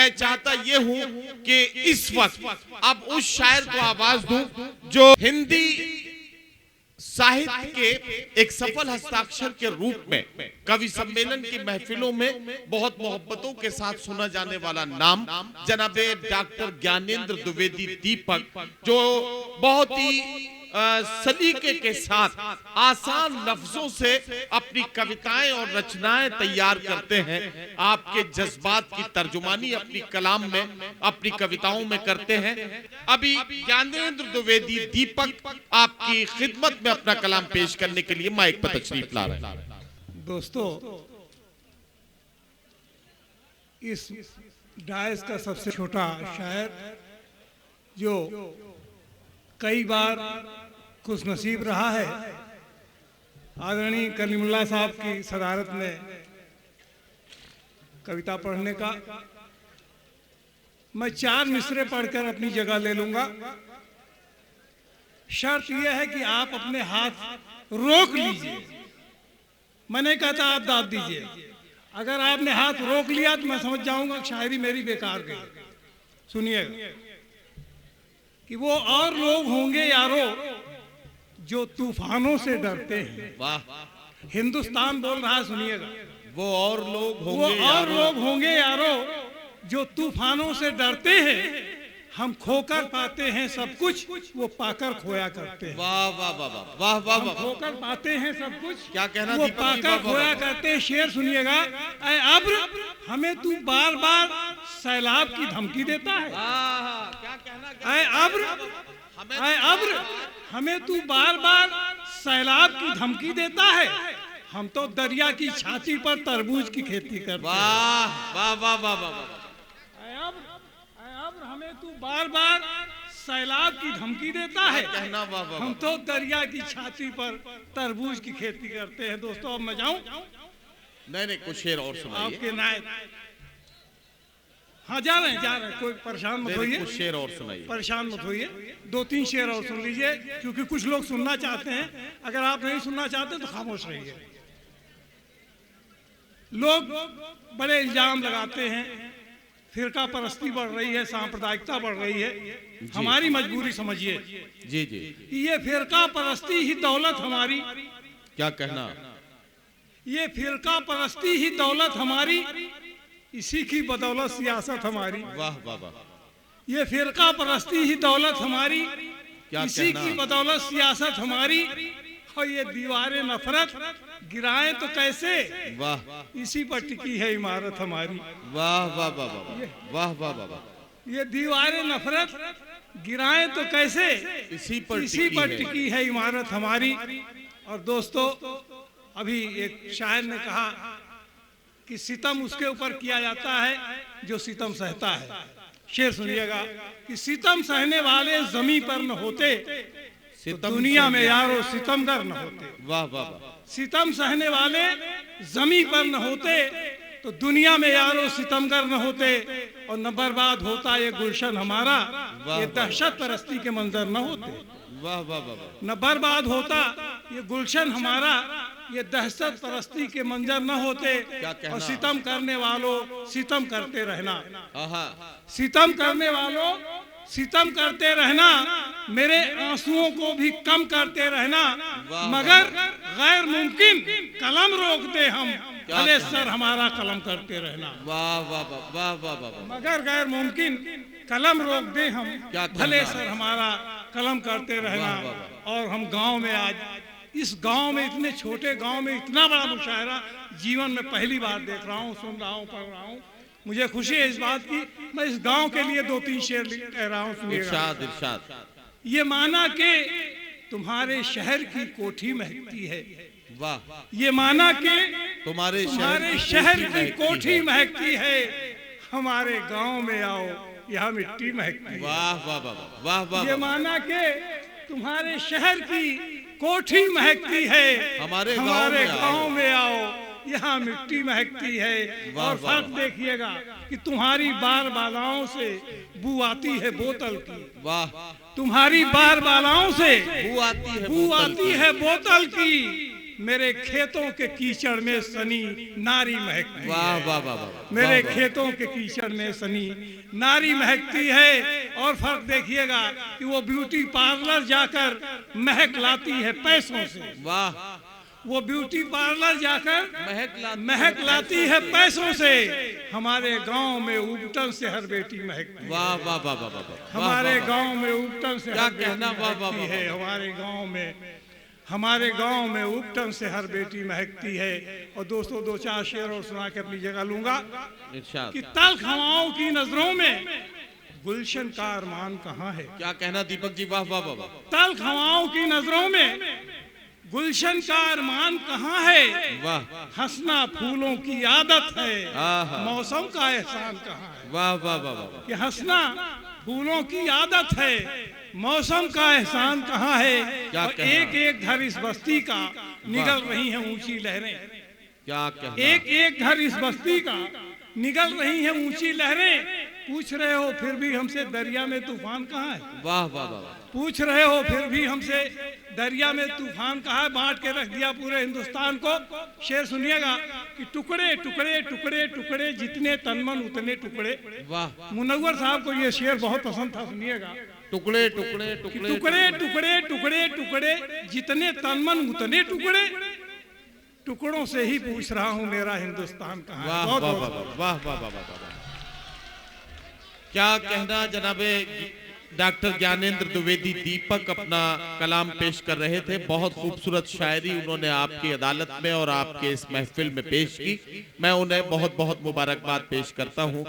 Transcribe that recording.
मैं चाहता ये हूं कि इस वक्त अब उस शायर को आवाज दूं जो हिंदी साहित्य के एक सफल हस्ताक्षर के रूप में कवि सम्मेलन की महफिलों में बहुत मोहब्बतों के साथ सुना जाने वाला नाम जनाबे डॉक्टर ज्ञानेंद्र द्विवेदी दीपक, जो बहुत ही सलीके के साथ आसान लफ्जों से अपनी कविताएं और रचनाएं तैयार करते हैं। आपके जज्बात की तर्जुमानी अपनी कलाम में, अपनी कविताओं में करते हैं। अभी ज्ञानेंद्र द्विवेदी दीपक आपकी खिदमत में अपना कलाम पेश करने के लिए माइक पर तशरीफ ला रहे हैं। दोस्तों, इस डायस का सबसे छोटा शायर जो कई बार खुशनसीब रहा है, आदरणीय कलीमुल्लाह साहब की सदारत में कविता पढ़ने का, मैं 4 मिसरे पढ़कर अपनी जगह ले लूंगा। शर्त यह है कि आप अपने हाथ रोक लीजिए। मैं नहीं कहता आप दाद दीजिए। अगर आपने हाथ रोक लिया तो मैं समझ जाऊंगा शायरी मेरी बेकार गई। सुनिएगा कि वो और लोग होंगे यारो जो तूफानों से डरते हैं। वाह, हिंदुस्तान बोल रहा है, सुनिएगा। वो और लोग होंगे यारो जो तूफानों से डरते हैं। हम खोकर पाते हैं सब कुछ, वो पाकर खोया करते हैं। वाह वाह वाह वाह वाह वाह, खोकर पाते हैं सब कुछ, क्या कहना, वो पाकर खोया करते हैं। शेर सुनिएगा। ऐ अब्र हमें तू बार बार सैलाब की धमकी देता है। क्या कहना, ऐ अब्र हमें तू बार बार सैलाब की धमकी देता है। हम तो दरिया की छाती पर तरबूज की खेती करते हैं। वाह वाह वाह वाह वाह, हमें तू बार बार सैलाब की धमकी देता है। कहना वाह वाह, हम तो दरिया की छाती पर तरबूज की खेती करते हैं। दोस्तों, अब मैं जाऊं? नहीं, कुछ शेर और सुनाइए। आपके नायक, हाँ जा रहे हैं, कोई परेशान मत होइए। कुछ शेर और सुनाइए, परेशान मत होइए। 2-3 शेर और सुन लीजिए, क्योंकि कुछ लोग सुनना चाहते हैं। अगर आप नहीं सुनना चाहते तो खामोश रहिए। लोग बड़े इल्जाम लगाते हैं, फिरका परस्ती बढ़ रही है, सांप्रदायिकता बढ़ रही है। हमारी मजबूरी समझिए। जी, ये फिरका परस्ती ही दौलत हमारी। क्या कहना, ये फिरका परस्ती ही दौलत हमारी, इसी की बदौलत सियासत हमारी। वाह वाह वाह, ये फिरका परस्ती ही दौलत हमारी, इसी की बदौलत सियासत हमारी। और ये दीवारें नफरत गिराएं तो कैसे, वाह, इसी पर टिकी है इमारत हमारी। वाह वाह वाह वाह वाह वाह वाह, ये दीवारें नफरत गिराएं तो कैसे, इसी पर टिकी है इमारत हमारी। और दोस्तों, अभी एक शायर ने कहा कि सितम उसके ऊपर किया जाता है जो सितम सहता है। शेर सुनिएगा कि सितम सहने वाले जमी पर न होते तो दुनिया में यारो सितमगर न होते। वाह वाह वाह, सितम सहने वाले जमी पर न होते तो दुनिया में यारो सितमगर न होते। और न बर्बाद होता ये गुलशन हमारा, ये दहशत परस्ती के मंजर न होते। वाह वाह वाह, न बर्बाद होता ये गुलशन हमारा, ये दहशत परस्ती के मंजर न होते। और सितम करने वालों सितम करते रहना, सितम करने वालों सितम करते रहना, मेरे आंसुओं को भी कम करते रहना। मगर गैर मुमकिन कलम रोक दे हम, भले सर हमारा कलम करते रहना। वाह वाह वाह वाह वाह, मगर गैर मुमकिन कलम रोक दे हम, भले सर हमारा कलम करते रहना। और हम गांव में, आज इस गांव में, इतने छोटे गांव में इतना बड़ा मुशायरा जीवन में पहली बार देख रहा हूँ, सुन रहा हूँ, पढ़ रहा हूँ। मुझे खुशी है इस बात की। मैं इस गांव के लिए 2-3 शेर कह रहा हूँ। इरशाद इरशाद। ये माना कि तुम्हारे शहर की कोठी महकती है। वाह, ये माना कि तुम्हारे शहर की कोठी महकती है। हमारे गांव में आओ, यहाँ मिट्टी महकती है। वाह वाह वाह वाह वाह, ये माना कि तुम्हारे शहर की कोठी महकती है। हमारे गांव में आओ, यहाँ मिट्टी महकती है। और फर्क देखिएगा कि तुम्हारी बार बालाओं से बू आती है बोतल की। वाह, तुम्हारी बार बालाओं से बू आती है बोतल की। मेरे खेतों के कीचड़ में सनी नारी महकती वाह है। वाह वाह वाह, मेरे वाह, खेतों के कीचड़ में सनी नारी महकती है। और फर्क देखिएगा कि वो ब्यूटी पार्लर जाकर महक लाती है पैसों से। वाह, वो ब्यूटी पार्लर जाकर महक लाती है पैसों से। हमारे गांव में उपटन से हर बेटी महकती है। वाह वाह वाह वाह वाह, हमारे गांव में उपटन से क्या हर बेटी कहना, वाह, वाह, महकती वाह, है। हमारे गांव में उपटन से हर बेटी महकती है। और दोस्तों दो चार शेर और सुना के अपनी जगह लूंगा इरशाद। कि तल्ख हवाओं की नजरों में गुलशन का अरमान कहाँ है। क्या कहना दीपक जी, वाह वाह वाह वाह, तल्ख हवाओं की नजरों में गुलशन का अरमान कहाँ है। वाह हंसना फूलों की आदत है, आहा। मौसम का एहसान कहाँ है। वाह वाह वाह वाह, कि हंसना फूलों की आदत है, मौसम का एहसान कहाँ है। क्या और कहना। एक एक घर इस बस्ती का निगल रही हैं ऊंची लहरें। क्या कहना, एक एक घर इस बस्ती का निगल रही हैं ऊंची लहरें। पूछ रहे हो फिर भी हमसे दरिया में तूफान कहाँ है। वाह वाह वाह वाह, पूछ रहे हो फिर भी हमसे दरिया में तूफान कहाँ है। बांट के रख दिया पूरे हिंदुस्तान को। शेर सुनिएगा कि टुकड़े टुकड़े टुकड़े टुकड़े जितने तनमन उतने टुकड़े। वाह, मुनव्वर साहब को ये शेर बहुत पसंद था, सुनिएगा। टुकड़े टुकड़े कि टुकड़े टुकड़े टुकड़े टुकड़े टुकड़े जितने तनमन उतने टुकड़े। टुकड़ों से ही पूछ रहा हूँ मेरा हिंदुस्तान कहाँ है। वाह बहुत वाह बहुत वाह वाह वाह वाह वाह वाह। क्या कहना जनाबे डॉक्टर ज्ञानेंद्र द्विवेदी दीपक अपना कलाम पेश कर रहे थे। बहुत खूबसूरत शायरी उन्होंने आपकी अदालत में और आपके इस महफिल में पेश की। मैं उन्हें बहुत बहुत मुबारकबाद पेश करता हूँ।